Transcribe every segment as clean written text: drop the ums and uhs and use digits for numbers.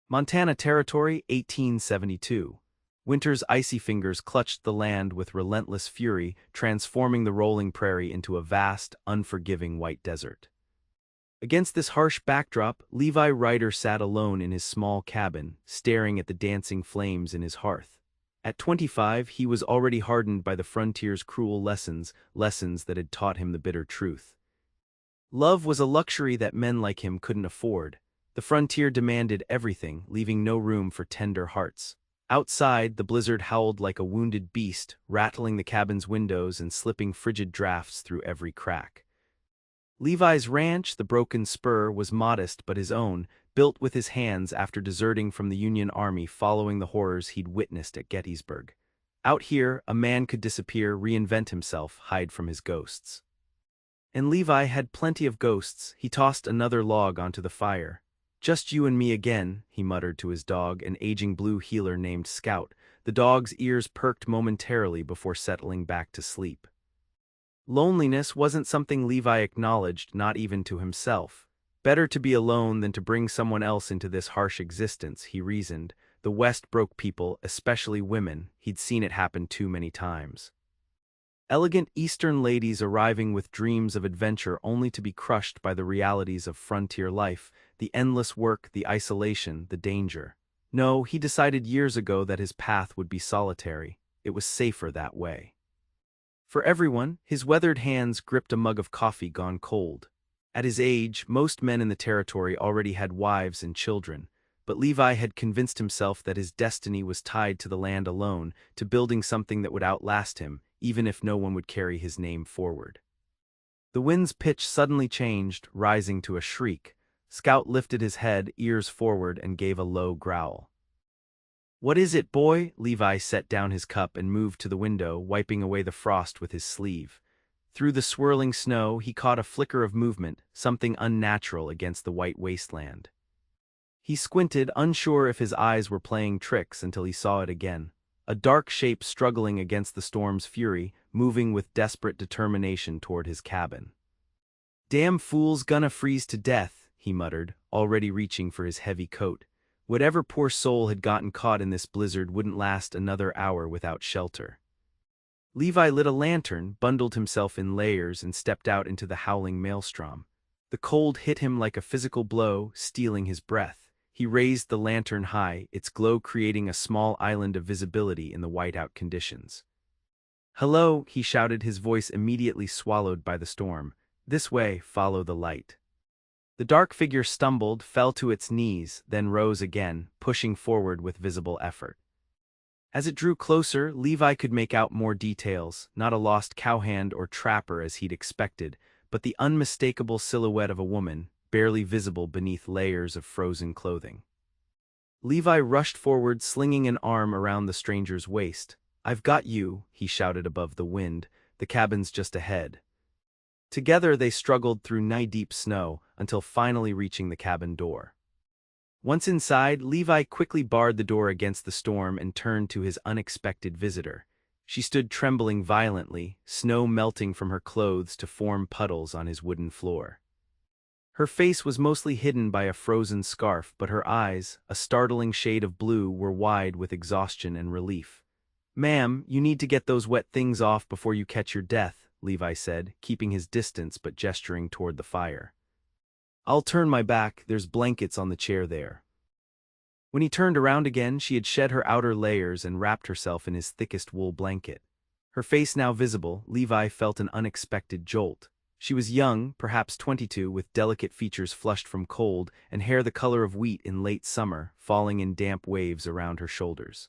Montana Territory, 1872. Winter's icy fingers clutched the land with relentless fury, transforming the rolling prairie into a vast, unforgiving white desert. Against this harsh backdrop, Levi Ryder sat alone in his small cabin, staring at the dancing flames in his hearth. At 25, he was already hardened by the frontier's cruel lessons that had taught him the bitter truth. Love was a luxury that men like him couldn't afford. The frontier demanded everything, leaving no room for tender hearts. Outside, the blizzard howled like a wounded beast, rattling the cabin's windows and slipping frigid drafts through every crack. Levi's ranch, the Broken Spur, was modest but his own, built with his hands after deserting from the Union Army following the horrors he'd witnessed at Gettysburg. Out here, a man could disappear, reinvent himself, hide from his ghosts. And Levi had plenty of ghosts. He tossed another log onto the fire. "Just you and me again," he muttered to his dog, an aging blue heeler named Scout. The dog's ears perked momentarily before settling back to sleep. Loneliness wasn't something Levi acknowledged, not even to himself. Better to be alone than to bring someone else into this harsh existence, he reasoned. The West broke people, especially women. He'd seen it happen too many times. Elegant Eastern ladies arriving with dreams of adventure only to be crushed by the realities of frontier life, the endless work, the isolation, the danger. No, he decided years ago that his path would be solitary. It was safer that way. For everyone, his weathered hands gripped a mug of coffee gone cold. At his age, most men in the territory already had wives and children, but Levi had convinced himself that his destiny was tied to the land alone, to building something that would outlast him, even if no one would carry his name forward. The wind's pitch suddenly changed, rising to a shriek. Scout lifted his head, ears forward, and gave a low growl. "What is it, boy?" Levi set down his cup and moved to the window, wiping away the frost with his sleeve. Through the swirling snow, he caught a flicker of movement, something unnatural against the white wasteland. He squinted, unsure if his eyes were playing tricks, until he saw it again. A dark shape struggling against the storm's fury, moving with desperate determination toward his cabin. "Damn fool's gonna freeze to death," he muttered, already reaching for his heavy coat. Whatever poor soul had gotten caught in this blizzard wouldn't last another hour without shelter. Levi lit a lantern, bundled himself in layers, and stepped out into the howling maelstrom. The cold hit him like a physical blow, stealing his breath. He raised the lantern high, its glow creating a small island of visibility in the whiteout conditions. "Hello," he shouted, his voice immediately swallowed by the storm. "This way, follow the light." The dark figure stumbled, fell to its knees, then rose again, pushing forward with visible effort. As it drew closer, Levi could make out more details, not a lost cowhand or trapper as he'd expected, but the unmistakable silhouette of a woman, barely visible beneath layers of frozen clothing. Levi rushed forward, slinging an arm around the stranger's waist. "I've got you," he shouted above the wind. "The cabin's just ahead." Together they struggled through knee-deep snow, until finally reaching the cabin door. Once inside, Levi quickly barred the door against the storm and turned to his unexpected visitor. She stood trembling violently, snow melting from her clothes to form puddles on his wooden floor. Her face was mostly hidden by a frozen scarf, but her eyes, a startling shade of blue, were wide with exhaustion and relief. "Ma'am, you need to get those wet things off before you catch your death," Levi said, keeping his distance but gesturing toward the fire. "I'll turn my back, there's blankets on the chair there." When he turned around again, she had shed her outer layers and wrapped herself in his thickest wool blanket. Her face now visible, Levi felt an unexpected jolt. She was young, perhaps 22, with delicate features flushed from cold, and hair the color of wheat in late summer, falling in damp waves around her shoulders.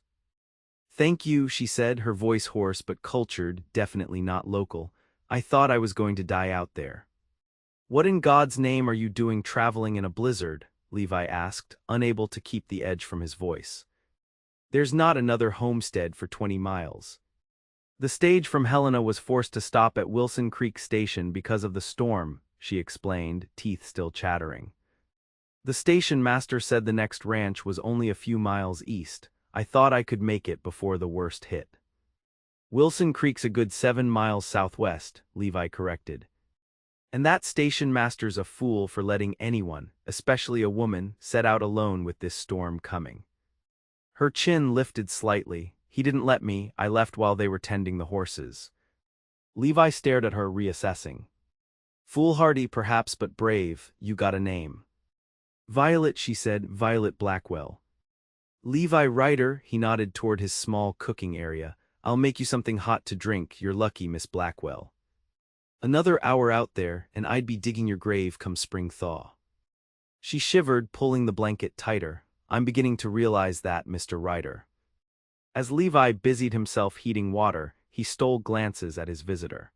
"Thank you," she said, her voice hoarse but cultured, definitely not local. "I thought I was going to die out there." "What in God's name are you doing traveling in a blizzard?" Levi asked, unable to keep the edge from his voice. "There's not another homestead for 20 miles. The stage from Helena was forced to stop at Wilson Creek Station because of the storm," she explained, teeth still chattering. "The station master said the next ranch was only a few miles east. I thought I could make it before the worst hit." "Wilson Creek's a good 7 miles southwest," Levi corrected. And that station master's a fool for letting anyone, especially a woman, set out alone with this storm coming. Her chin lifted slightly. He didn't let me, I left while they were tending the horses. Levi stared at her, reassessing. Foolhardy perhaps, but brave. You got a name. Violet, she said, Violet Blackwell. Levi Ryder, he nodded toward his small cooking area. I'll make you something hot to drink, you're lucky, Miss Blackwell. Another hour out there, and I'd be digging your grave come spring thaw. She shivered, pulling the blanket tighter. I'm beginning to realize that, Mr. Ryder. As Levi busied himself heating water, he stole glances at his visitor.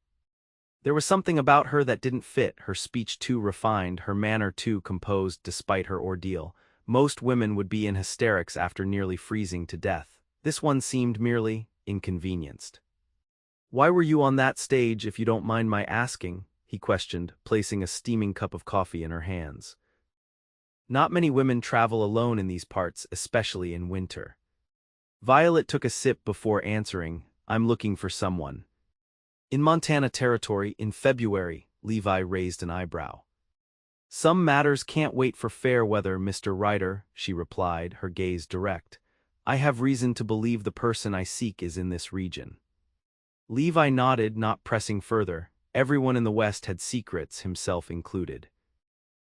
There was something about her that didn't fit, her speech too refined, her manner too composed despite her ordeal. Most women would be in hysterics after nearly freezing to death. This one seemed merely inconvenienced. Why were you on that stage, if you don't mind my asking? He questioned, placing a steaming cup of coffee in her hands. Not many women travel alone in these parts, especially in winter. Violet took a sip before answering, I'm looking for someone. In Montana Territory, in February, Levi raised an eyebrow. Some matters can't wait for fair weather, Mr. Ryder, she replied, her gaze direct. I have reason to believe the person I seek is in this region. Levi nodded, not pressing further. Everyone in the West had secrets, himself included.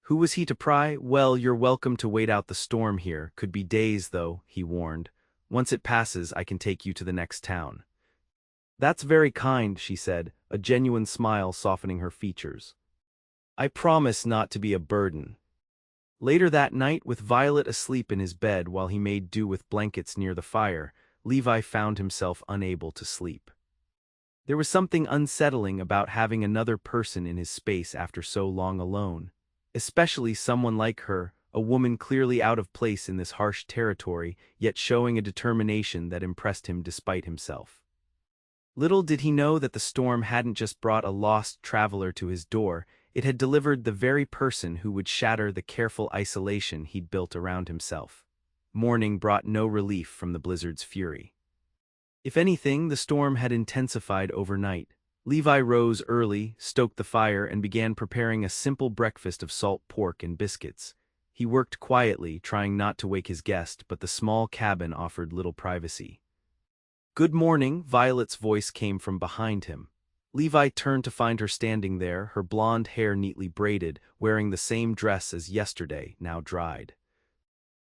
Who was he to pry? Well, you're welcome to wait out the storm here. Could be days, though, he warned. Once it passes, I can take you to the next town. That's very kind, she said, a genuine smile softening her features. I promise not to be a burden. Later that night, with Violet asleep in his bed while he made do with blankets near the fire, Levi found himself unable to sleep. There was something unsettling about having another person in his space after so long alone, especially someone like her, a woman clearly out of place in this harsh territory, yet showing a determination that impressed him despite himself. Little did he know that the storm hadn't just brought a lost traveler to his door, it had delivered the very person who would shatter the careful isolation he'd built around himself. Morning brought no relief from the blizzard's fury. If anything, the storm had intensified overnight. Levi rose early, stoked the fire, and began preparing a simple breakfast of salt pork and biscuits. He worked quietly, trying not to wake his guest, but the small cabin offered little privacy. Good morning, Violet's voice came from behind him. Levi turned to find her standing there, her blonde hair neatly braided, wearing the same dress as yesterday, now dried.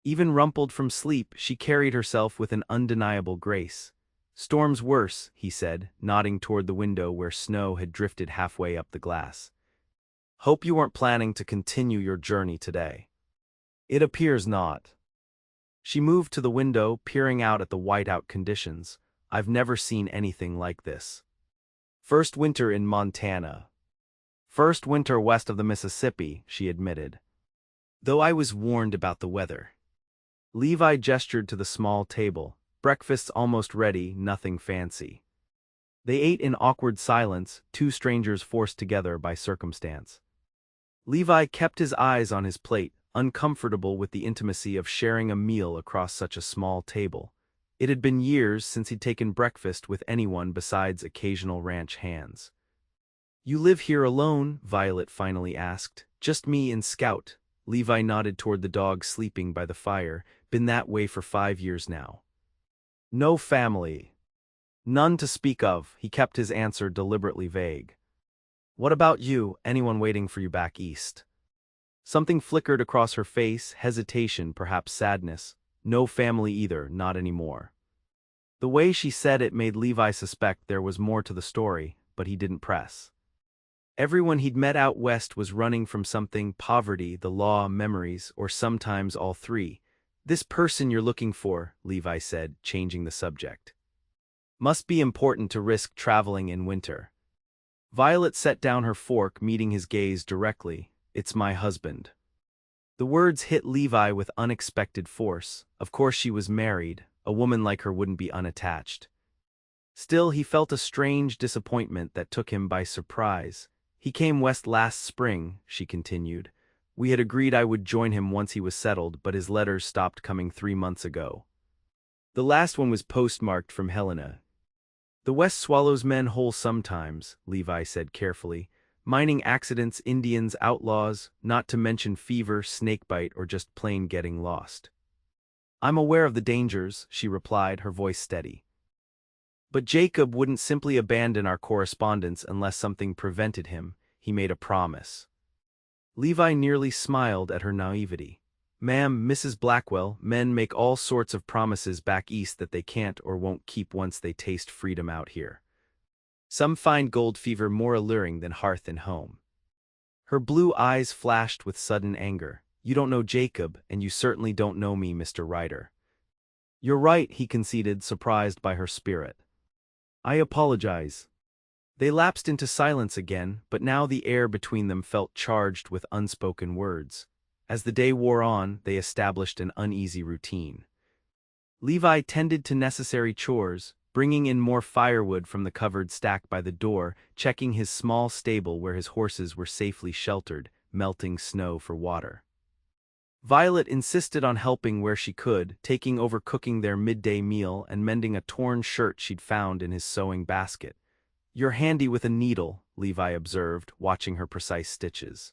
Even rumpled from sleep, she carried herself with an undeniable grace. Storm's worse, he said, nodding toward the window where snow had drifted halfway up the glass. Hope you weren't planning to continue your journey today. It appears not. She moved to the window, peering out at the whiteout conditions. I've never seen anything like this. First winter in Montana. First winter west of the Mississippi, she admitted. Though I was warned about the weather. Levi gestured to the small table. Breakfast's almost ready, nothing fancy. They ate in awkward silence, two strangers forced together by circumstance. Levi kept his eyes on his plate, uncomfortable with the intimacy of sharing a meal across such a small table. It had been years since he'd taken breakfast with anyone besides occasional ranch hands. You live here alone? Violet finally asked. Just me and Scout. Levi nodded toward the dog sleeping by the fire. Been that way for 5 years now. No family. None to speak of, he kept his answer deliberately vague. What about you? Anyone waiting for you back east? Something flickered across her face, hesitation, perhaps sadness. No family either, not anymore. The way she said it made Levi suspect there was more to the story, but he didn't press. Everyone he'd met out west was running from something: poverty, the law, memories, or sometimes all three. This person you're looking for, Levi said, changing the subject. Must be important to risk traveling in winter. Violet set down her fork, meeting his gaze directly. It's my husband. The words hit Levi with unexpected force. Of course she was married. A woman like her wouldn't be unattached. Still, he felt a strange disappointment that took him by surprise. He came west last spring, she continued. We had agreed I would join him once he was settled, but his letters stopped coming 3 months ago. The last one was postmarked from Helena. The West swallows men whole sometimes, Levi said carefully. Mining accidents, Indians, outlaws, not to mention fever, snakebite, or just plain getting lost. I'm aware of the dangers, she replied, her voice steady. But Jacob wouldn't simply abandon our correspondence unless something prevented him. He made a promise. Levi nearly smiled at her naivety. Ma'am, Mrs. Blackwell, men make all sorts of promises back east that they can't or won't keep once they taste freedom out here. Some find gold fever more alluring than hearth and home. Her blue eyes flashed with sudden anger. You don't know Jacob, and you certainly don't know me, Mr. Ryder. You're right, he conceded, surprised by her spirit. I apologize. They lapsed into silence again, but now the air between them felt charged with unspoken words. As the day wore on, they established an uneasy routine. Levi tended to necessary chores, bringing in more firewood from the covered stack by the door, checking his small stable where his horses were safely sheltered, melting snow for water. Violet insisted on helping where she could, taking over cooking their midday meal and mending a torn shirt she'd found in his sewing basket. You're handy with a needle, Levi observed, watching her precise stitches.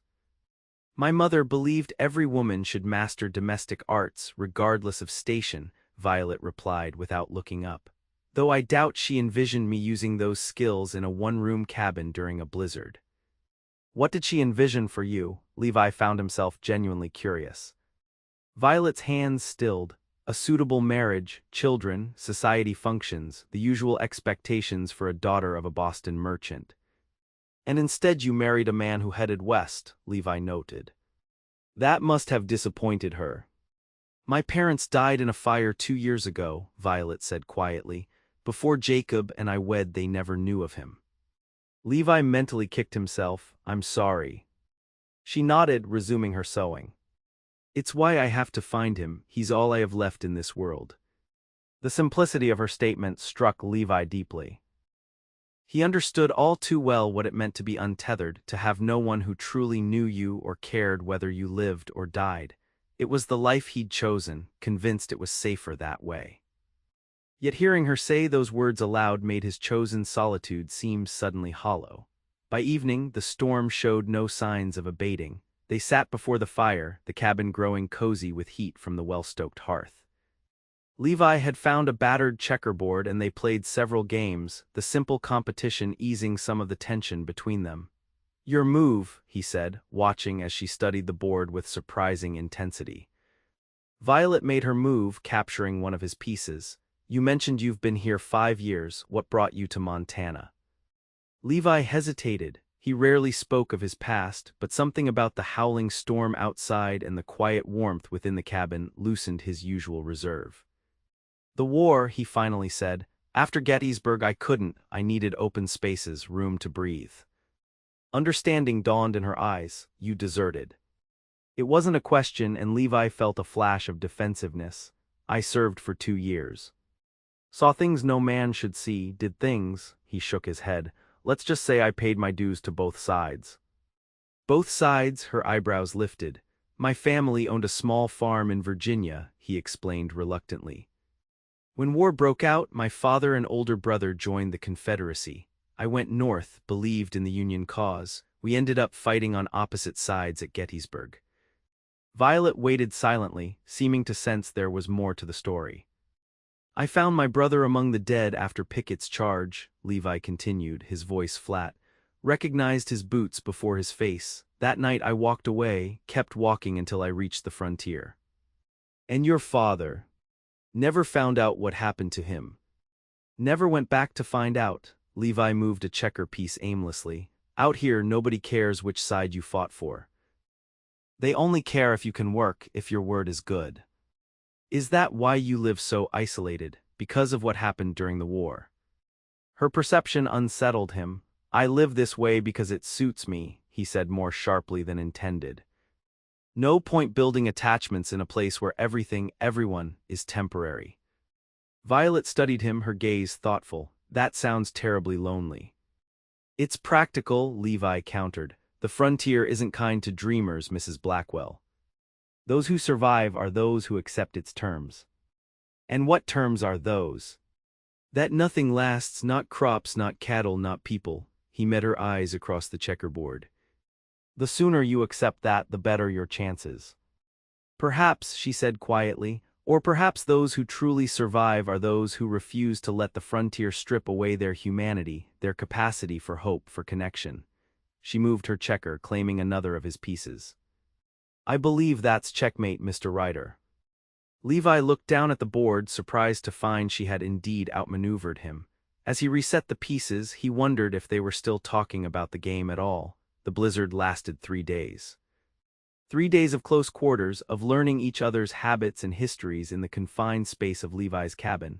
My mother believed every woman should master domestic arts, regardless of station, Violet replied without looking up. Though I doubt she envisioned me using those skills in a one-room cabin during a blizzard. What did she envision for you? Levi found himself genuinely curious. Violet's hands stilled. A suitable marriage, children, society functions, the usual expectations for a daughter of a Boston merchant. And instead you married a man who headed west, Levi noted. That must have disappointed her. My parents died in a fire 2 years ago, Violet said quietly. Before Jacob and I wed, they never knew of him. Levi mentally kicked himself. I'm sorry. She nodded, resuming her sewing. It's why I have to find him. He's all I have left in this world. The simplicity of her statement struck Levi deeply. He understood all too well what it meant to be untethered, to have no one who truly knew you or cared whether you lived or died. It was the life he'd chosen, convinced it was safer that way. Yet hearing her say those words aloud made his chosen solitude seem suddenly hollow. By evening, the storm showed no signs of abating. They sat before the fire, the cabin growing cozy with heat from the well-stoked hearth. Levi had found a battered checkerboard and they played several games, the simple competition easing some of the tension between them. Your move, he said, watching as she studied the board with surprising intensity. Violet made her move, capturing one of his pieces. You mentioned you've been here 5 years. What brought you to Montana? Levi hesitated. He rarely spoke of his past, but something about the howling storm outside and the quiet warmth within the cabin loosened his usual reserve. The war, he finally said. After Gettysburg I needed open spaces, room to breathe. Understanding dawned in her eyes. You deserted. It wasn't a question, and Levi felt a flash of defensiveness. I served for 2 years. Saw things no man should see, did things, he shook his head. Let's just say I paid my dues to both sides. Both sides, her eyebrows lifted. My family owned a small farm in Virginia, he explained reluctantly. When war broke out, my father and older brother joined the Confederacy. I went north, believed in the Union cause. We ended up fighting on opposite sides at Gettysburg. Violet waited silently, seeming to sense there was more to the story. I found my brother among the dead after Pickett's charge, Levi continued, his voice flat. Recognized his boots before his face. That night I walked away, kept walking until I reached the frontier. And your father? Never found out what happened to him. Never went back to find out. Levi moved a checker piece aimlessly. Out here nobody cares which side you fought for. They only care if you can work, if your word is good. Is that why you live so isolated, because of what happened during the war? Her perception unsettled him. I live this way because it suits me, he said more sharply than intended. No point building attachments in a place where everyone is temporary. Violet studied him, her gaze thoughtful. That sounds terribly lonely. It's practical, Levi countered. The frontier isn't kind to dreamers, Mrs. Blackwell. Those who survive are those who accept its terms. And what terms are those? That nothing lasts, not crops, not cattle, not people. He met her eyes across the checkerboard. The sooner you accept that, the better your chances. Perhaps, she said quietly, or perhaps those who truly survive are those who refuse to let the frontier strip away their humanity, their capacity for hope, for connection. She moved her checker, claiming another of his pieces. I believe that's checkmate, Mr. Ryder. Levi looked down at the board, surprised to find she had indeed outmaneuvered him. As he reset the pieces, he wondered if they were still talking about the game at all. The blizzard lasted 3 days. 3 days of close quarters, of learning each other's habits and histories in the confined space of Levi's cabin.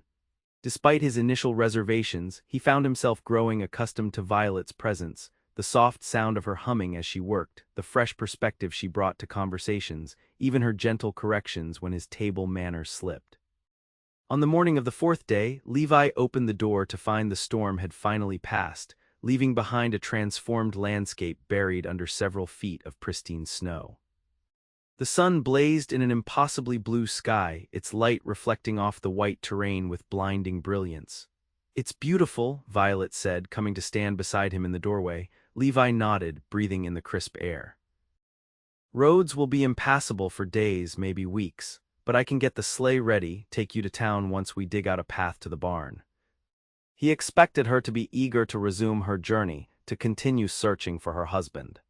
Despite his initial reservations, he found himself growing accustomed to Violet's presence, the soft sound of her humming as she worked, the fresh perspective she brought to conversations, even her gentle corrections when his table manners slipped. On the morning of the 4th day, Levi opened the door to find the storm had finally passed, leaving behind a transformed landscape buried under several feet of pristine snow. The sun blazed in an impossibly blue sky, its light reflecting off the white terrain with blinding brilliance. It's beautiful, Violet said, coming to stand beside him in the doorway. Levi nodded, breathing in the crisp air. Roads will be impassable for days, maybe weeks, but I can get the sleigh ready, take you to town once we dig out a path to the barn. He expected her to be eager to resume her journey, to continue searching for her husband.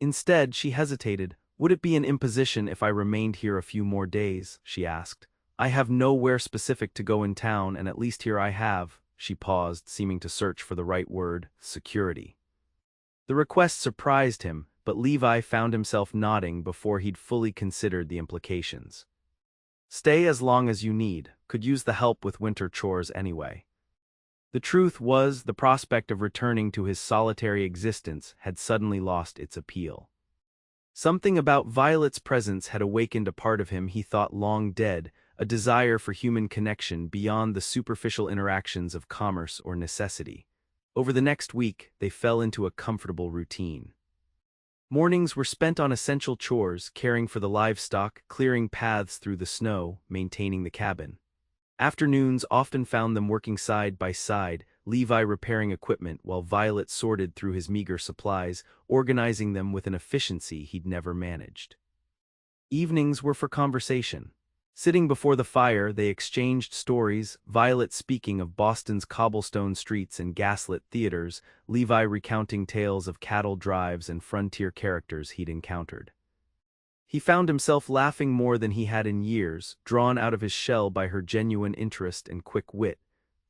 Instead, she hesitated. Would it be an imposition if I remained here a few more days? She asked. I have nowhere specific to go in town, and at least here I have, she paused, seeming to search for the right word, security. The request surprised him, but Levi found himself nodding before he'd fully considered the implications. Stay as long as you need, could use the help with winter chores anyway. The truth was, the prospect of returning to his solitary existence had suddenly lost its appeal. Something about Violet's presence had awakened a part of him he thought long dead, a desire for human connection beyond the superficial interactions of commerce or necessity. Over the next week, they fell into a comfortable routine. Mornings were spent on essential chores, caring for the livestock, clearing paths through the snow, maintaining the cabin. Afternoons often found them working side by side, Levi repairing equipment while Violet sorted through his meager supplies, organizing them with an efficiency he'd never managed. Evenings were for conversation. Sitting before the fire, they exchanged stories, Violet speaking of Boston's cobblestone streets and gaslit theaters, Levi recounting tales of cattle drives and frontier characters he'd encountered. He found himself laughing more than he had in years, drawn out of his shell by her genuine interest and quick wit.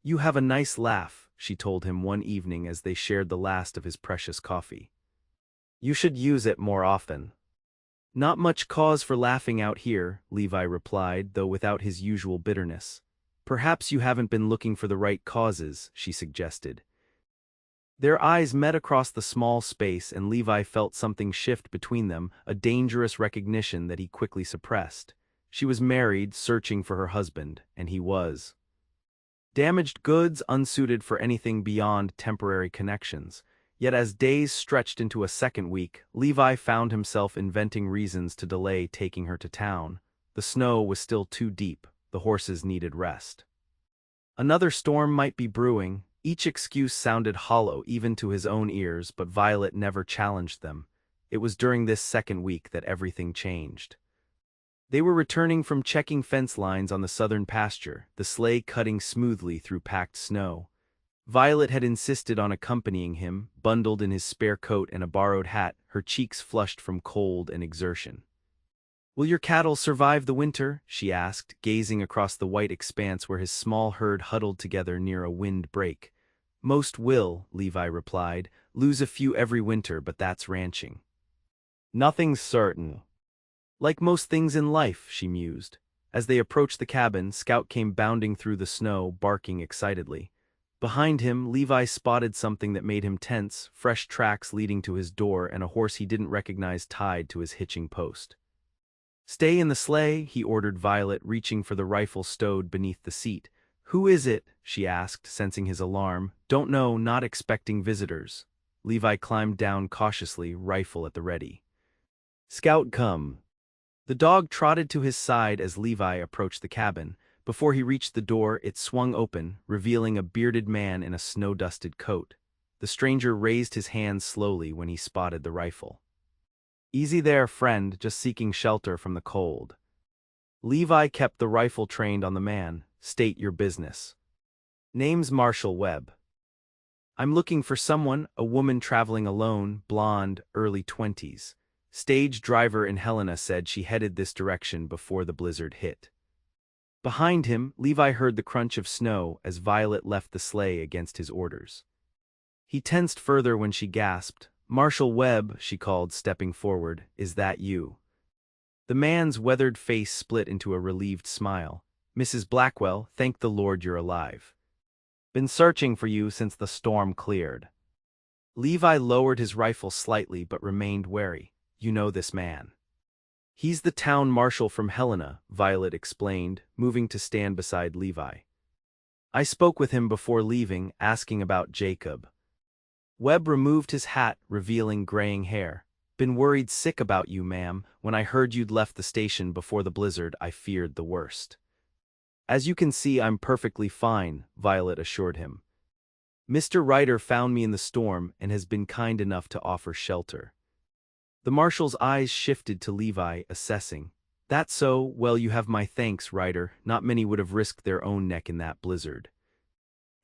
You have a nice laugh, she told him one evening as they shared the last of his precious coffee. You should use it more often. Not much cause for laughing out here, Levi replied, though without his usual bitterness. Perhaps you haven't been looking for the right causes, she suggested. Their eyes met across the small space and Levi felt something shift between them, a dangerous recognition that he quickly suppressed. She was married, searching for her husband, and he was. Damaged goods, unsuited for anything beyond temporary connections. Yet as days stretched into a second week, Levi found himself inventing reasons to delay taking her to town. The snow was still too deep, the horses needed rest. Another storm might be brewing. Each excuse sounded hollow even to his own ears, but Violet never challenged them. It was during this second week that everything changed. They were returning from checking fence lines on the southern pasture, the sleigh cutting smoothly through packed snow. Violet had insisted on accompanying him, bundled in his spare coat and a borrowed hat, her cheeks flushed from cold and exertion. Will your cattle survive the winter? She asked, gazing across the white expanse where his small herd huddled together near a wind break. Most will, Levi replied, lose a few every winter, but that's ranching. Nothing's certain. Like most things in life, she mused. As they approached the cabin, Scout came bounding through the snow, barking excitedly. Behind him, Levi spotted something that made him tense, fresh tracks leading to his door and a horse he didn't recognize tied to his hitching post. Stay in the sleigh, he ordered Violet, reaching for the rifle stowed beneath the seat. Who is it? She asked, sensing his alarm. Don't know, not expecting visitors. Levi climbed down cautiously, rifle at the ready. Scout come. The dog trotted to his side as Levi approached the cabin. Before he reached the door, it swung open, revealing a bearded man in a snow-dusted coat. The stranger raised his hand slowly when he spotted the rifle. "Easy there, friend, just seeking shelter from the cold." Levi kept the rifle trained on the man. "State your business." "Name's Marshall Webb. I'm looking for someone, a woman traveling alone, blonde, early 20s. Stage driver in Helena said she headed this direction before the blizzard hit." Behind him, Levi heard the crunch of snow as Violet left the sleigh against his orders. He tensed further when she gasped. "Marshall Webb," she called, stepping forward, "is that you?" The man's weathered face split into a relieved smile. "Mrs. Blackwell, thank the Lord you're alive. Been searching for you since the storm cleared." Levi lowered his rifle slightly but remained wary. "You know this man?" "He's the town marshal from Helena," Violet explained, moving to stand beside Levi. "I spoke with him before leaving, asking about Jacob." Webb removed his hat, revealing graying hair. "Been worried sick about you, ma'am. When I heard you'd left the station before the blizzard, I feared the worst." "As you can see, I'm perfectly fine," Violet assured him. "Mr. Ryder found me in the storm and has been kind enough to offer shelter." The marshal's eyes shifted to Levi, assessing. "That's so, well, you have my thanks, Ryder. Not many would have risked their own neck in that blizzard."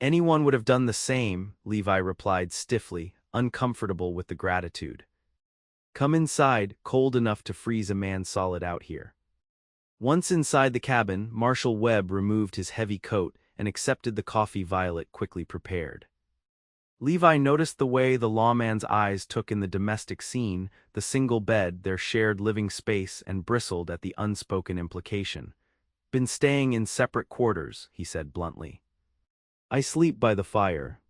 "Anyone would have done the same," Levi replied stiffly, uncomfortable with the gratitude. "Come inside, cold enough to freeze a man solid out here." Once inside the cabin, Marshal Webb removed his heavy coat and accepted the coffee Violet quickly prepared. Levi noticed the way the lawman's eyes took in the domestic scene, the single bed, their shared living space, and bristled at the unspoken implication. "Been staying in separate quarters," he said bluntly. "I sleep by the fire."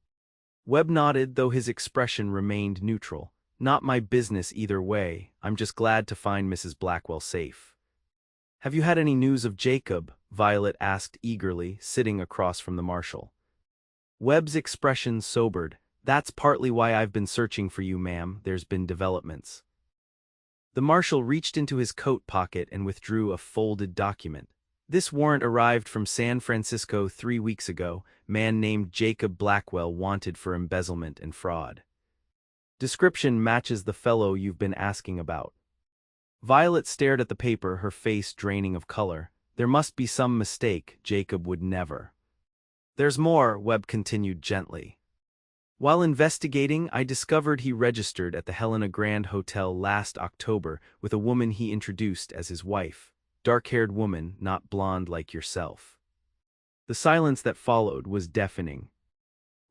Webb nodded, though his expression remained neutral. "Not my business either way. I'm just glad to find Mrs. Blackwell safe." "Have you had any news of Jacob?" Violet asked eagerly, sitting across from the marshal. Webb's expression sobered. "That's partly why I've been searching for you, ma'am. There's been developments." The marshal reached into his coat pocket and withdrew a folded document. "This warrant arrived from San Francisco 3 weeks ago. Man named Jacob Blackwell wanted for embezzlement and fraud. Description matches the fellow you've been asking about." Violet stared at the paper, her face draining of color. "There must be some mistake. Jacob would never." "There's more," Webb continued gently. "While investigating, I discovered he registered at the Helena Grand Hotel last October with a woman he introduced as his wife. Dark-haired woman, not blonde like yourself." The silence that followed was deafening.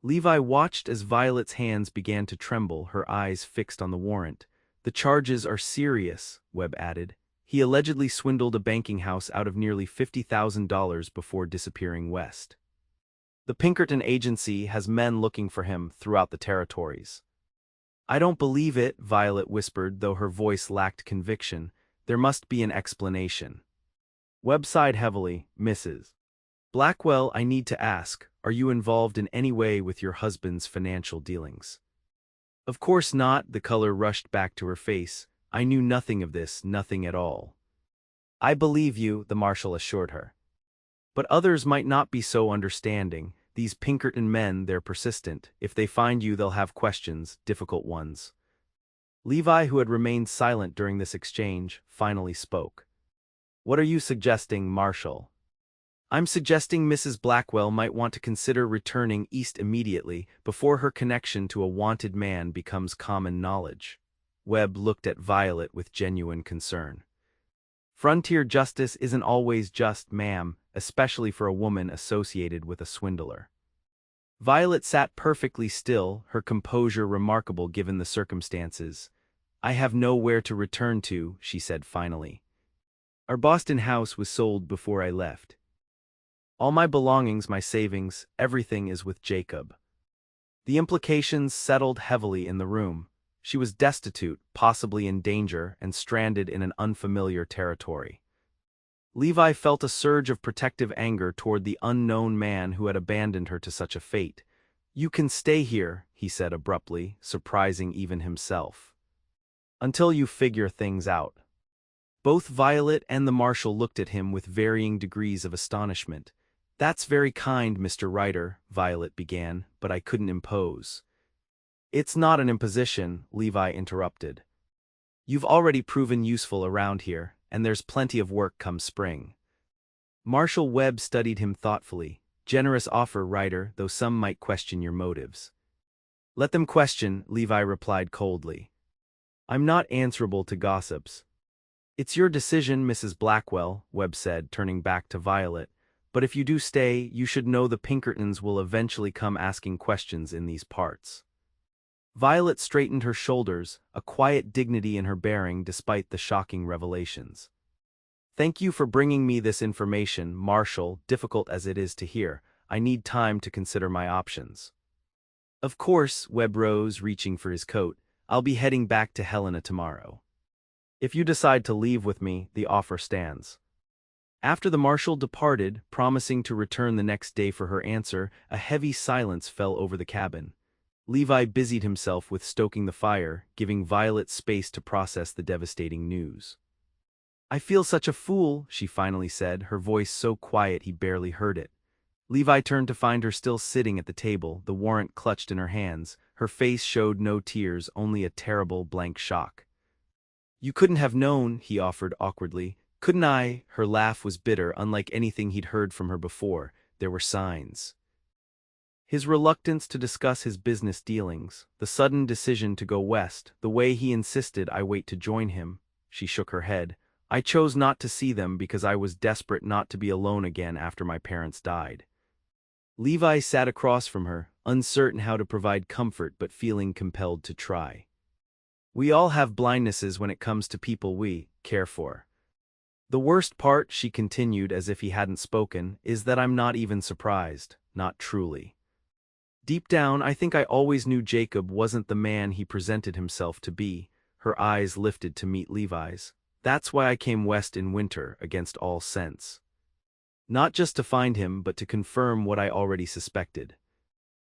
Levi watched as Violet's hands began to tremble, her eyes fixed on the warrant. "The charges are serious," Webb added. "He allegedly swindled a banking house out of nearly $50,000 before disappearing west. The Pinkerton agency has men looking for him throughout the territories." "I don't believe it," Violet whispered, though her voice lacked conviction. "There must be an explanation." Webb sighed heavily. "Mrs. Blackwell, I need to ask, are you involved in any way with your husband's financial dealings?" "Of course not," the color rushed back to her face. "I knew nothing of this, nothing at all." "I believe you," the marshal assured her. "But others might not be so understanding. These Pinkerton men, they're persistent. If they find you, they'll have questions, difficult ones." Levi, who had remained silent during this exchange, finally spoke. "What are you suggesting, Marshal?" "I'm suggesting Mrs. Blackwell might want to consider returning east immediately before her connection to a wanted man becomes common knowledge." Webb looked at Violet with genuine concern. "Frontier justice isn't always just, ma'am, especially for a woman associated with a swindler." Violet sat perfectly still, her composure remarkable given the circumstances. "I have nowhere to return to," she said finally. "Our Boston house was sold before I left. All my belongings, my savings, everything is with Jacob." The implications settled heavily in the room. She was destitute, possibly in danger, and stranded in an unfamiliar territory. Levi felt a surge of protective anger toward the unknown man who had abandoned her to such a fate. "You can stay here," he said abruptly, surprising even himself. "Until you figure things out." Both Violet and the marshal looked at him with varying degrees of astonishment. "That's very kind, Mr. Ryder," Violet began, "but I couldn't impose." It's not an imposition, Levi interrupted. You've already proven useful around here, and there's plenty of work come spring. Marshal Webb studied him thoughtfully. Generous offer, Ryder, though some might question your motives. Let them question, Levi replied coldly. I'm not answerable to gossips. It's your decision, Mrs. Blackwell, Webb said, turning back to Violet. But if you do stay, you should know the Pinkertons will eventually come asking questions in these parts. Violet straightened her shoulders, a quiet dignity in her bearing despite the shocking revelations. Thank you for bringing me this information, Marshal, difficult as it is to hear. I need time to consider my options. Of course, Webb rose, reaching for his coat. I'll be heading back to Helena tomorrow. If you decide to leave with me, the offer stands. After the Marshal departed, promising to return the next day for her answer, a heavy silence fell over the cabin. Levi busied himself with stoking the fire, giving Violet space to process the devastating news. I feel such a fool, she finally said, her voice so quiet he barely heard it. Levi turned to find her still sitting at the table, the warrant clutched in her hands. Her face showed no tears, only a terrible, blank shock. You couldn't have known, he offered awkwardly. Couldn't I? Her laugh was bitter, unlike anything he'd heard from her before. There were signs. His reluctance to discuss his business dealings, the sudden decision to go west, the way he insisted I wait to join him. She shook her head. I chose not to see them because I was desperate not to be alone again after my parents died. Levi sat across from her, uncertain how to provide comfort but feeling compelled to try. We all have blindnesses when it comes to people we care for. The worst part, she continued as if he hadn't spoken, is that I'm not even surprised, not truly. Deep down, I think I always knew Jacob wasn't the man he presented himself to be. Her eyes lifted to meet Levi's. That's why I came west in winter, against all sense. Not just to find him, but to confirm what I already suspected.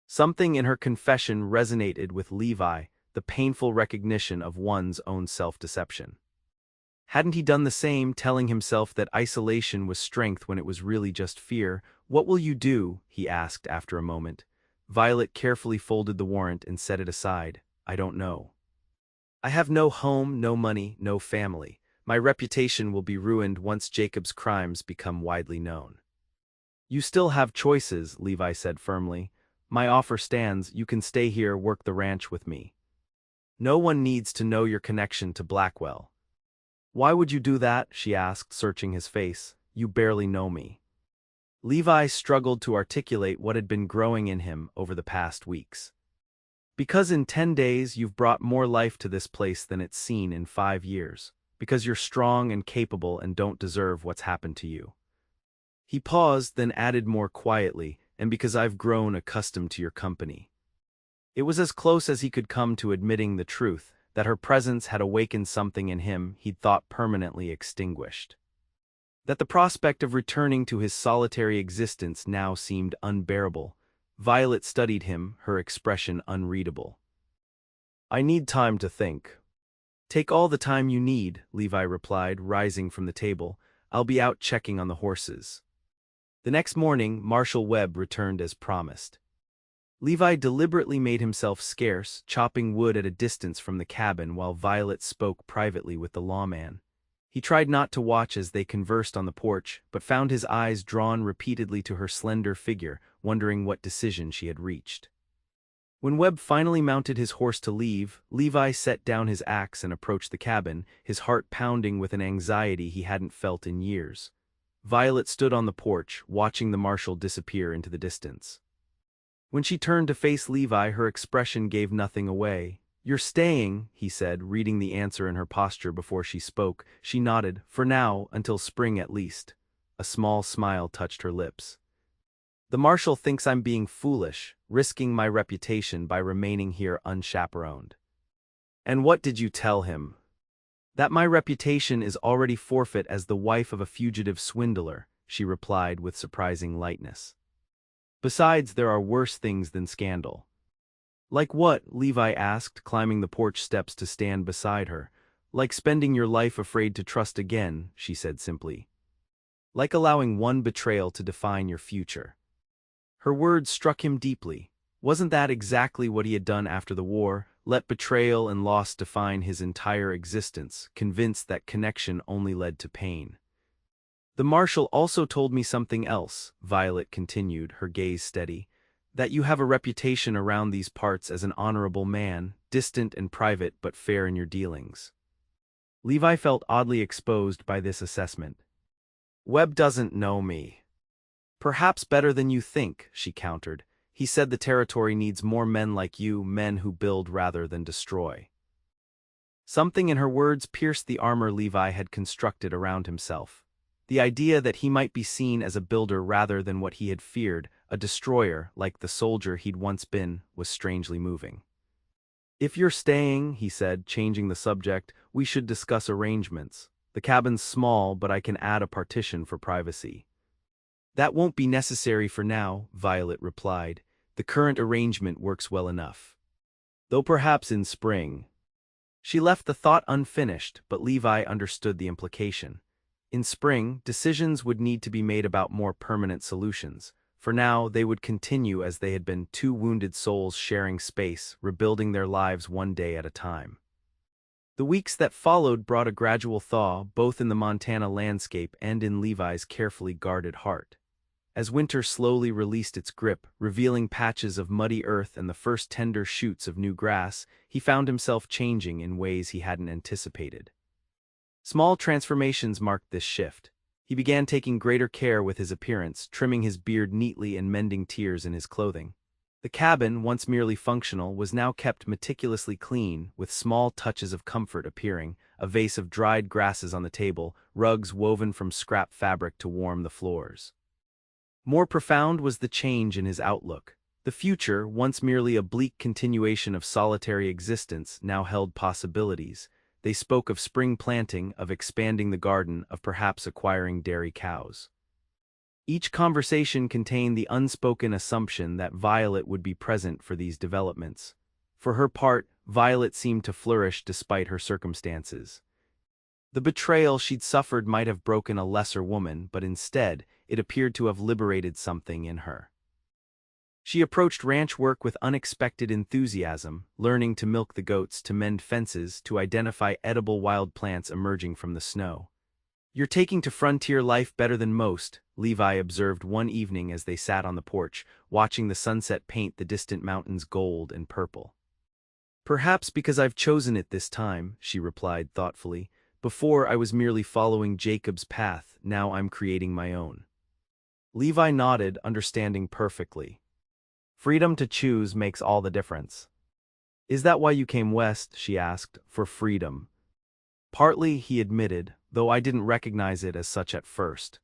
Something in her confession resonated with Levi, the painful recognition of one's own self-deception. Hadn't he done the same, telling himself that isolation was strength when it was really just fear? What will you do? He asked after a moment. Violet carefully folded the warrant and set it aside. I don't know. I have no home, no money, no family. My reputation will be ruined once Jacob's crimes become widely known. You still have choices, Levi said firmly. My offer stands. You can stay here, work the ranch with me. No one needs to know your connection to Blackwell. Why would you do that? She asked, searching his face. You barely know me. Levi struggled to articulate what had been growing in him over the past weeks. Because in 10 days you've brought more life to this place than it's seen in 5 years. Because you're strong and capable and don't deserve what's happened to you. He paused, then added more quietly, and because I've grown accustomed to your company. It was as close as he could come to admitting the truth, that her presence had awakened something in him he'd thought permanently extinguished. That the prospect of returning to his solitary existence now seemed unbearable. Violet studied him, her expression unreadable. I need time to think. Take all the time you need, Levi replied, rising from the table. I'll be out checking on the horses. The next morning, Marshal Webb returned as promised. Levi deliberately made himself scarce, chopping wood at a distance from the cabin while Violet spoke privately with the lawman. He tried not to watch as they conversed on the porch, but found his eyes drawn repeatedly to her slender figure, wondering what decision she had reached. When Webb finally mounted his horse to leave, Levi set down his axe and approached the cabin, his heart pounding with an anxiety he hadn't felt in years. Violet stood on the porch, watching the marshal disappear into the distance. When she turned to face Levi, her expression gave nothing away. You're staying, he said, reading the answer in her posture before she spoke. She nodded, for now, until spring at least. A small smile touched her lips. The marshal thinks I'm being foolish, risking my reputation by remaining here unchaperoned. And what did you tell him? That my reputation is already forfeit as the wife of a fugitive swindler, she replied with surprising lightness. Besides, there are worse things than scandal. Like what? Levi asked, climbing the porch steps to stand beside her. Like spending your life afraid to trust again, she said simply. Like allowing one betrayal to define your future. Her words struck him deeply. Wasn't that exactly what he had done after the war? Let betrayal and loss define his entire existence, convinced that connection only led to pain. The marshal also told me something else, Violet continued, her gaze steady, that you have a reputation around these parts as an honorable man, distant and private but fair in your dealings. Levi felt oddly exposed by this assessment. Webb doesn't know me. Perhaps better than you think, she countered. He said the territory needs more men like you, men who build rather than destroy. Something in her words pierced the armor Levi had constructed around himself. The idea that he might be seen as a builder rather than what he had feared, a destroyer like the soldier he'd once been, was strangely moving. If you're staying, he said, changing the subject, we should discuss arrangements. The cabin's small, but I can add a partition for privacy. That won't be necessary for now, Violet replied. The current arrangement works well enough. Though perhaps in spring. She left the thought unfinished, but Levi understood the implication. In spring, decisions would need to be made about more permanent solutions. For now, they would continue as they had been, two wounded souls sharing space, rebuilding their lives one day at a time. The weeks that followed brought a gradual thaw, both in the Montana landscape and in Levi's carefully guarded heart. As winter slowly released its grip, revealing patches of muddy earth and the first tender shoots of new grass, he found himself changing in ways he hadn't anticipated. Small transformations marked this shift. He began taking greater care with his appearance, trimming his beard neatly and mending tears in his clothing. The cabin, once merely functional, was now kept meticulously clean, with small touches of comfort appearing, a vase of dried grasses on the table, rugs woven from scrap fabric to warm the floors. More profound was the change in his outlook. The future, once merely a bleak continuation of solitary existence, now held possibilities. They spoke of spring planting, of expanding the garden, of perhaps acquiring dairy cows. Each conversation contained the unspoken assumption that Violet would be present for these developments. For her part, Violet seemed to flourish despite her circumstances. The betrayal she'd suffered might have broken a lesser woman, but instead, it appeared to have liberated something in her. She approached ranch work with unexpected enthusiasm, learning to milk the goats, to mend fences, to identify edible wild plants emerging from the snow. You're taking to frontier life better than most, Levi observed one evening as they sat on the porch, watching the sunset paint the distant mountains gold and purple. Perhaps because I've chosen it this time, she replied thoughtfully. Before I was merely following Jacob's path, now I'm creating my own. Levi nodded, understanding perfectly. Freedom to choose makes all the difference. Is that why you came west, she asked, for freedom? Partly, he admitted, though I didn't recognize it as such at first.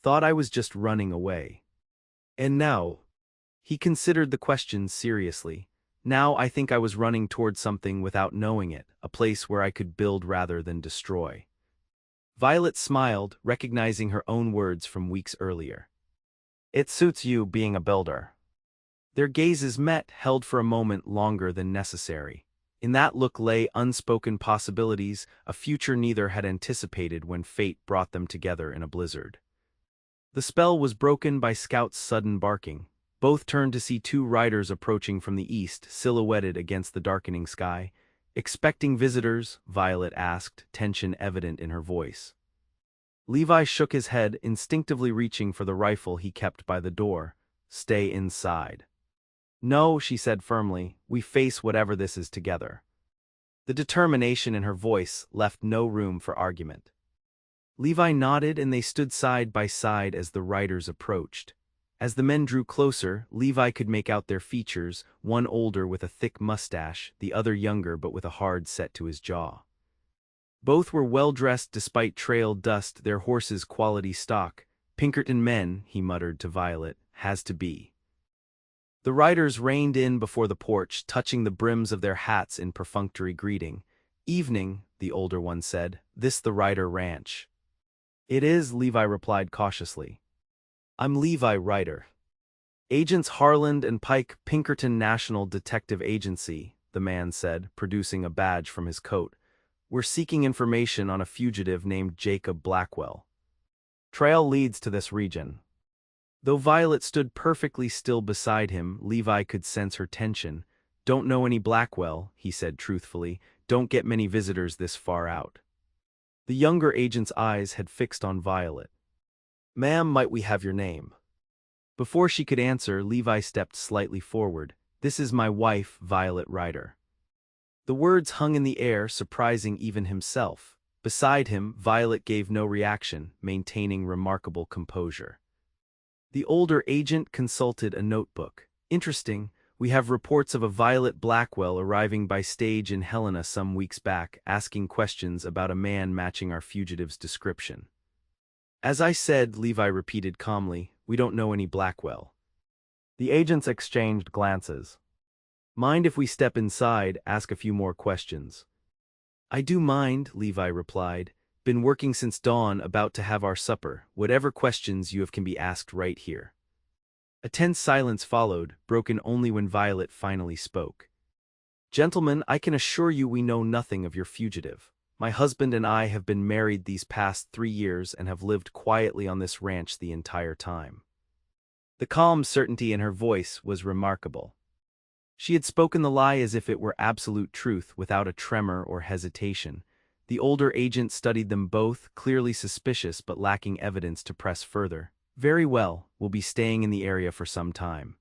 Thought I was just running away. And now? He considered the question seriously. Now I think I was running toward something without knowing it, a place where I could build rather than destroy. Violet smiled, recognizing her own words from weeks earlier. It suits you being a builder. Their gazes met, held for a moment longer than necessary. In that look lay unspoken possibilities, a future neither had anticipated when fate brought them together in a blizzard. The spell was broken by Scout's sudden barking. Both turned to see two riders approaching from the east, silhouetted against the darkening sky. Expecting visitors? Violet asked, tension evident in her voice. Levi shook his head, instinctively reaching for the rifle he kept by the door. Stay inside. No, she said firmly, we face whatever this is together. The determination in her voice left no room for argument. Levi nodded and they stood side by side as the riders approached. As the men drew closer, Levi could make out their features, one older with a thick mustache, the other younger but with a hard set to his jaw. Both were well-dressed despite trail dust, their horses' quality stock. Pinkerton men, he muttered to Violet, has to be. The riders reined in before the porch, touching the brims of their hats in perfunctory greeting. Evening, the older one said, this the Ryder ranch. It is, Levi replied cautiously. I'm Levi Ryder. Agents Harland and Pike, Pinkerton National Detective Agency, the man said, producing a badge from his coat. We're seeking information on a fugitive named Jacob Blackwell. Trail leads to this region. Though Violet stood perfectly still beside him, Levi could sense her tension. "Don't know any Blackwell," he said truthfully. "Don't get many visitors this far out." The younger agent's eyes had fixed on Violet. "Ma'am, might we have your name?" Before she could answer, Levi stepped slightly forward. "This is my wife, Violet Ryder." The words hung in the air, surprising even himself. Beside him, Violet gave no reaction, maintaining remarkable composure. The older agent consulted a notebook. "Interesting. We have reports of a Violet Blackwell arriving by stage in Helena some weeks back, asking questions about a man matching our fugitive's description." "As I said," Levi repeated calmly, "we don't know any Blackwell." The agents exchanged glances. "Mind if we step inside, ask a few more questions?" "I do mind," Levi replied. "Been working since dawn, about to have our supper. Whatever questions you have can be asked right here." A tense silence followed, broken only when Violet finally spoke. "Gentlemen, I can assure you we know nothing of your fugitive. My husband and I have been married these past 3 years and have lived quietly on this ranch the entire time." The calm certainty in her voice was remarkable. She had spoken the lie as if it were absolute truth, without a tremor or hesitation. The older agent studied them both, clearly suspicious but lacking evidence to press further. "Very well, we'll be staying in the area for some time.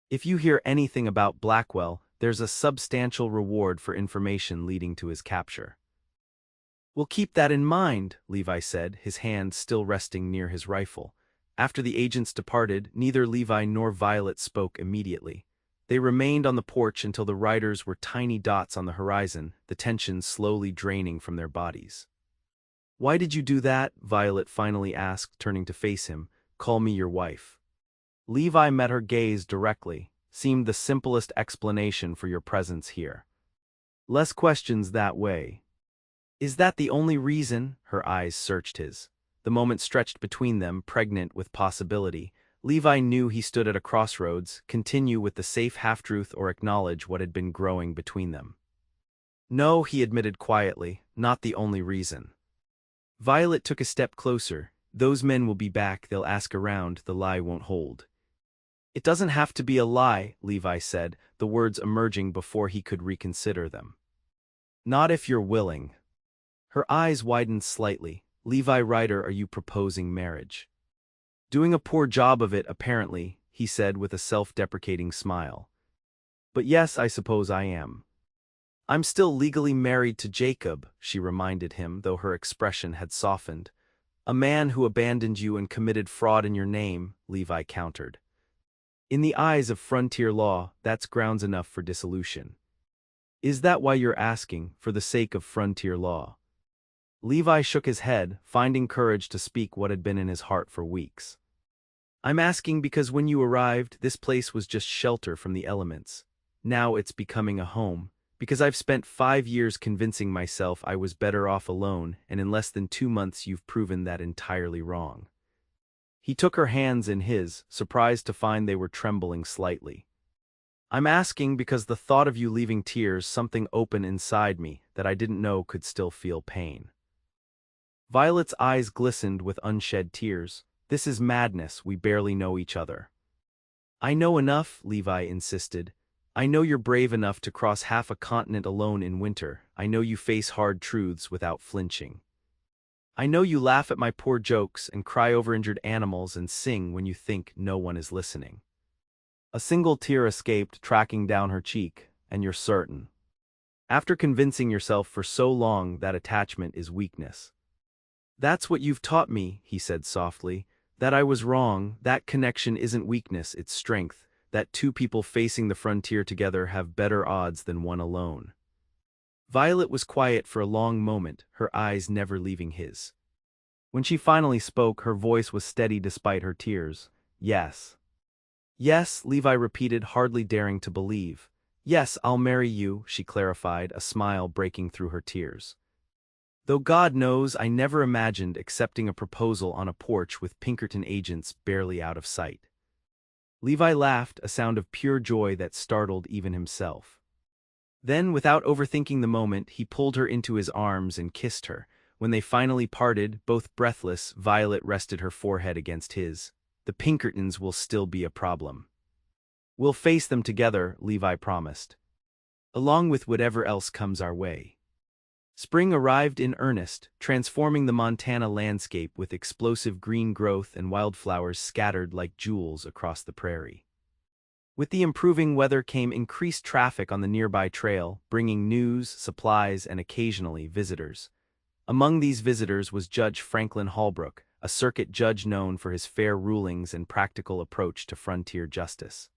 If you hear anything about Blackwell, there's a substantial reward for information leading to his capture." "We'll keep that in mind," Levi said, his hand still resting near his rifle. After the agents departed, neither Levi nor Violet spoke immediately. They remained on the porch until the riders were tiny dots on the horizon, the tension slowly draining from their bodies. "Why did you do that?" Violet finally asked, turning to face him. "Call me your wife." Levi met her gaze directly. "Seemed the simplest explanation for your presence here. Less questions that way." "Is that the only reason?" Her eyes searched his. The moment stretched between them, pregnant with possibility. Levi knew he stood at a crossroads: continue with the safe half-truth or acknowledge what had been growing between them. "No," he admitted quietly, "not the only reason." Violet took a step closer. "Those men will be back, they'll ask around, the lie won't hold." "It doesn't have to be a lie," Levi said, the words emerging before he could reconsider them. "Not if you're willing." Her eyes widened slightly. "Levi Ryder, are you proposing marriage?" "Doing a poor job of it, apparently," he said with a self-deprecating smile. "But yes, I suppose I am." "I'm still legally married to Jacob," she reminded him, though her expression had softened. "A man who abandoned you and committed fraud in your name," Levi countered. "In the eyes of frontier law, that's grounds enough for dissolution." "Is that why you're asking, for the sake of frontier law?" Levi shook his head, finding courage to speak what had been in his heart for weeks. "I'm asking because when you arrived, this place was just shelter from the elements. Now it's becoming a home, because I've spent 5 years convincing myself I was better off alone, and in less than 2 months you've proven that entirely wrong." He took her hands in his, surprised to find they were trembling slightly. "I'm asking because the thought of you leaving tears something open inside me that I didn't know could still feel pain." Violet's eyes glistened with unshed tears. "This is madness, we barely know each other." "I know enough," Levi insisted. "I know you're brave enough to cross half a continent alone in winter. I know you face hard truths without flinching. I know you laugh at my poor jokes and cry over injured animals and sing when you think no one is listening." A single tear escaped, tracking down her cheek. "And you're certain, after convincing yourself for so long, that attachment is weakness?" "That's what you've taught me," he said softly. "That I was wrong, that connection isn't weakness, it's strength, that two people facing the frontier together have better odds than one alone." Violet was quiet for a long moment, her eyes never leaving his. When she finally spoke, her voice was steady despite her tears. "Yes." "Yes," Levi repeated, hardly daring to believe. "Yes, I'll marry you," she clarified, a smile breaking through her tears. "Though God knows I never imagined accepting a proposal on a porch with Pinkerton agents barely out of sight." Levi laughed, a sound of pure joy that startled even himself. Then, without overthinking the moment, he pulled her into his arms and kissed her. When they finally parted, both breathless, Violet rested her forehead against his. the Pinkertons will still be a problem. We'll face them together, Levi promised, along with whatever else comes our way. Spring arrived in earnest, transforming the Montana landscape with explosive green growth and wildflowers scattered like jewels across the prairie. With the improving weather came increased traffic on the nearby trail, bringing news, supplies, and occasionally visitors. Among these visitors was Judge Franklin Holbrook, a circuit judge known for his fair rulings and practical approach to frontier justice.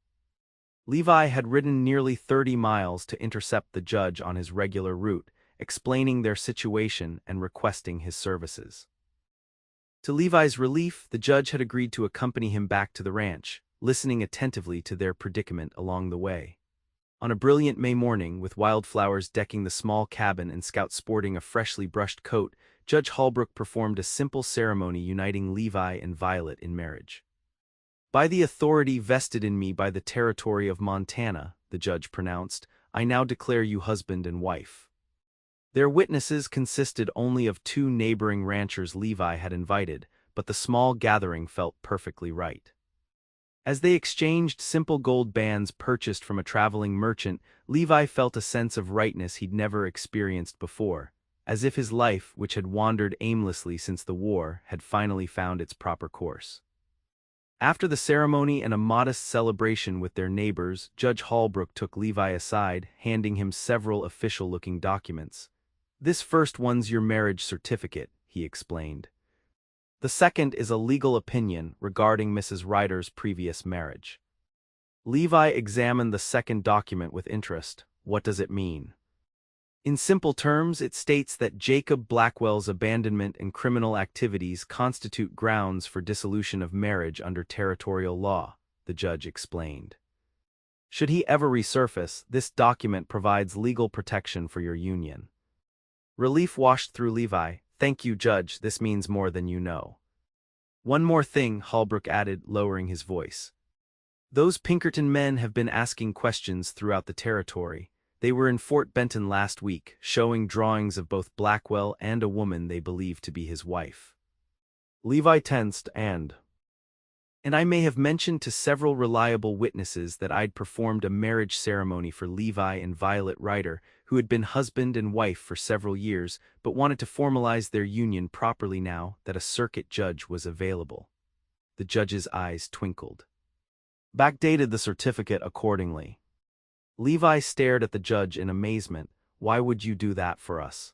Levi had ridden nearly 30 miles to intercept the judge on his regular route, explaining their situation and requesting his services. To Levi's relief, the judge had agreed to accompany him back to the ranch, listening attentively to their predicament along the way. On a brilliant May morning, with wildflowers decking the small cabin and Scout sporting a freshly brushed coat, Judge Holbrook performed a simple ceremony uniting Levi and Violet in marriage. "By the authority vested in me by the territory of Montana," the judge pronounced, "I now declare you husband and wife." Their witnesses consisted only of 2 neighboring ranchers Levi had invited, but the small gathering felt perfectly right. As they exchanged simple gold bands purchased from a traveling merchant, Levi felt a sense of rightness he'd never experienced before, as if his life, which had wandered aimlessly since the war, had finally found its proper course. After the ceremony and a modest celebration with their neighbors, Judge Holbrook took Levi aside, handing him several official-looking documents. "This first one's your marriage certificate," he explained. "The second is a legal opinion regarding Mrs. Ryder's previous marriage." Levi examined the second document with interest. "What does it mean?" "In simple terms, it states that Jacob Blackwell's abandonment and criminal activities constitute grounds for dissolution of marriage under territorial law," the judge explained. "Should he ever resurface, this document provides legal protection for your union." Relief washed through Levi. "Thank you, Judge, this means more than you know." "One more thing," Holbrook added, lowering his voice. "Those Pinkerton men have been asking questions throughout the territory. They were in Fort Benton last week, showing drawings of both Blackwell and a woman they believe to be his wife." Levi tensed, and I may have mentioned to several reliable witnesses that I'd performed a marriage ceremony for Levi and Violet Ryder, who had been husband and wife for several years, but wanted to formalize their union properly now that a circuit judge was available. The judge's eyes twinkled. "Backdated the certificate accordingly." Levi stared at the judge in amazement. "Why would you do that for us?"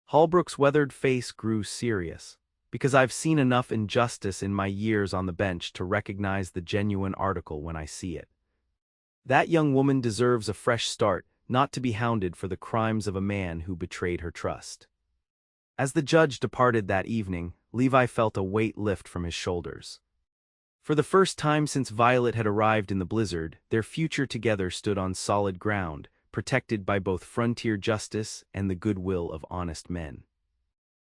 Holbrook's weathered face grew serious. "Because I've seen enough injustice in my years on the bench to recognize the genuine article when I see it. That young woman deserves a fresh start, not to be hounded for the crimes of a man who betrayed her trust." As the judge departed that evening, Levi felt a weight lift from his shoulders. For the first time since Violet had arrived in the blizzard, their future together stood on solid ground, protected by both frontier justice and the goodwill of honest men.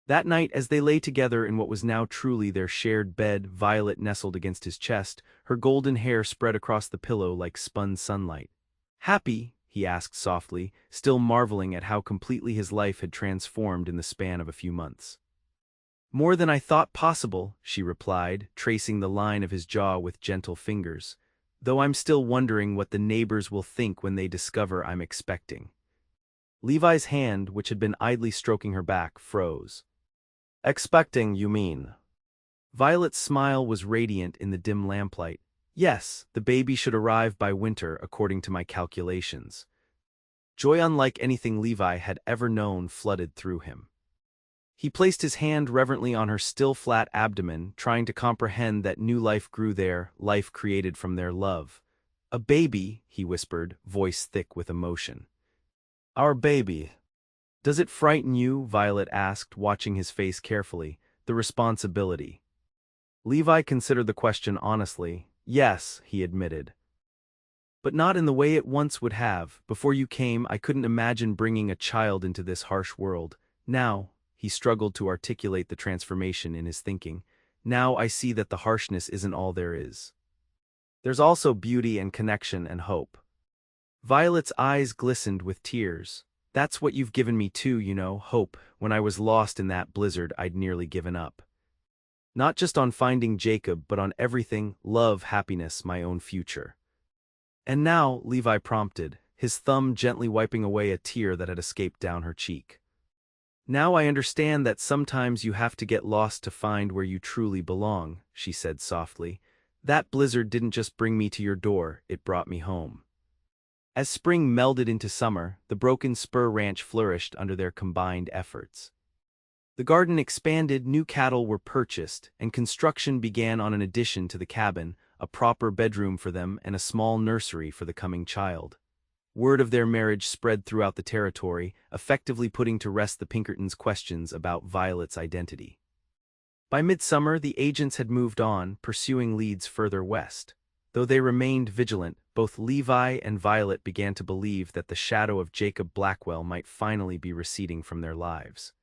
That night, as they lay together in what was now truly their shared bed, Violet nestled against his chest, her golden hair spread across the pillow like spun sunlight. "Happy?" he asked softly, still marveling at how completely his life had transformed in the span of a few months. "More than I thought possible," she replied, tracing the line of his jaw with gentle fingers, "though I'm still wondering what the neighbors will think when they discover I'm expecting." Levi's hand, which had been idly stroking her back, froze. "Expecting, you mean?" Violet's smile was radiant in the dim lamplight. "Yes, the baby should arrive by winter according to my calculations." Joy unlike anything Levi had ever known flooded through him. He placed his hand reverently on her still flat abdomen, trying to comprehend that new life grew there, life created from their love. "A baby," he whispered, voice thick with emotion. "Our baby." "Does it frighten you?" Violet asked, watching his face carefully. "The responsibility." Levi considered the question honestly. "Yes," he admitted. "But not in the way it once would have. Before you came, I couldn't imagine bringing a child into this harsh world. Now," he struggled to articulate the transformation in his thinking, "now I see that the harshness isn't all there is. There's also beauty and connection and hope." Violet's eyes glistened with tears. "That's what you've given me too, you know, hope. When I was lost in that blizzard, I'd nearly given up." Not just on finding Jacob, but on everything: love, happiness, my own future. And now, Levi prompted, his thumb gently wiping away a tear that had escaped down her cheek. Now I understand that sometimes you have to get lost to find where you truly belong, she said softly. That blizzard didn't just bring me to your door, it brought me home. As spring melded into summer, the Broken Spur Ranch flourished under their combined efforts. The garden expanded, new cattle were purchased, and construction began on an addition to the cabin, a proper bedroom for them and a small nursery for the coming child. Word of their marriage spread throughout the territory, effectively putting to rest the Pinkertons' questions about Violet's identity. By midsummer, the agents had moved on, pursuing leads further west. Though they remained vigilant, both Levi and Violet began to believe that the shadow of Jacob Blackwell might finally be receding from their lives.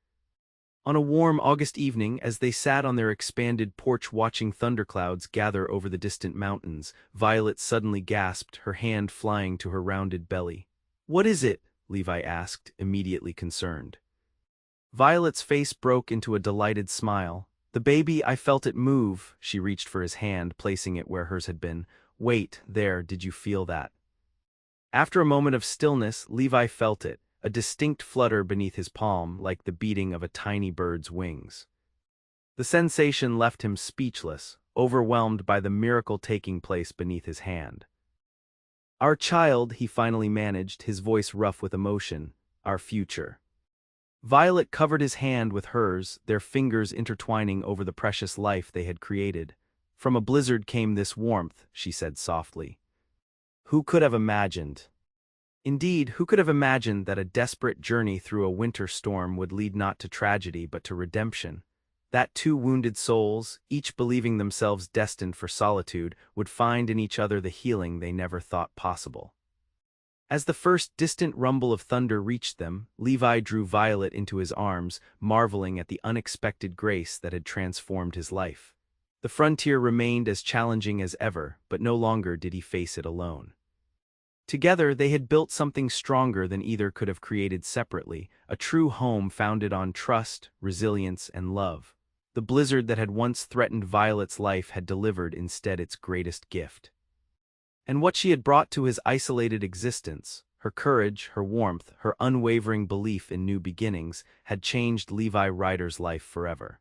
On a warm August evening, as they sat on their expanded porch watching thunderclouds gather over the distant mountains, Violet suddenly gasped, her hand flying to her rounded belly. "What is it?" Levi asked, immediately concerned. Violet's face broke into a delighted smile. "The baby, I felt it move." She reached for his hand, placing it where hers had been. "Wait, there, did you feel that?" After a moment of stillness, Levi felt it, a distinct flutter beneath his palm, like the beating of a tiny bird's wings. The sensation left him speechless, overwhelmed by the miracle taking place beneath his hand. "Our child," he finally managed, his voice rough with emotion, "our future." Violet covered his hand with hers, their fingers intertwining over the precious life they had created. "From a blizzard came this warmth," she said softly. "Who could have imagined?" Indeed, who could have imagined that a desperate journey through a winter storm would lead not to tragedy but to redemption? That two wounded souls, each believing themselves destined for solitude, would find in each other the healing they never thought possible. As the first distant rumble of thunder reached them, Levi drew Violet into his arms, marveling at the unexpected grace that had transformed his life. The frontier remained as challenging as ever, but no longer did he face it alone. Together they had built something stronger than either could have created separately, a true home founded on trust, resilience, and love. The blizzard that had once threatened Violet's life had delivered instead its greatest gift. And what she had brought to his isolated existence, her courage, her warmth, her unwavering belief in new beginnings, had changed Levi Ryder's life forever.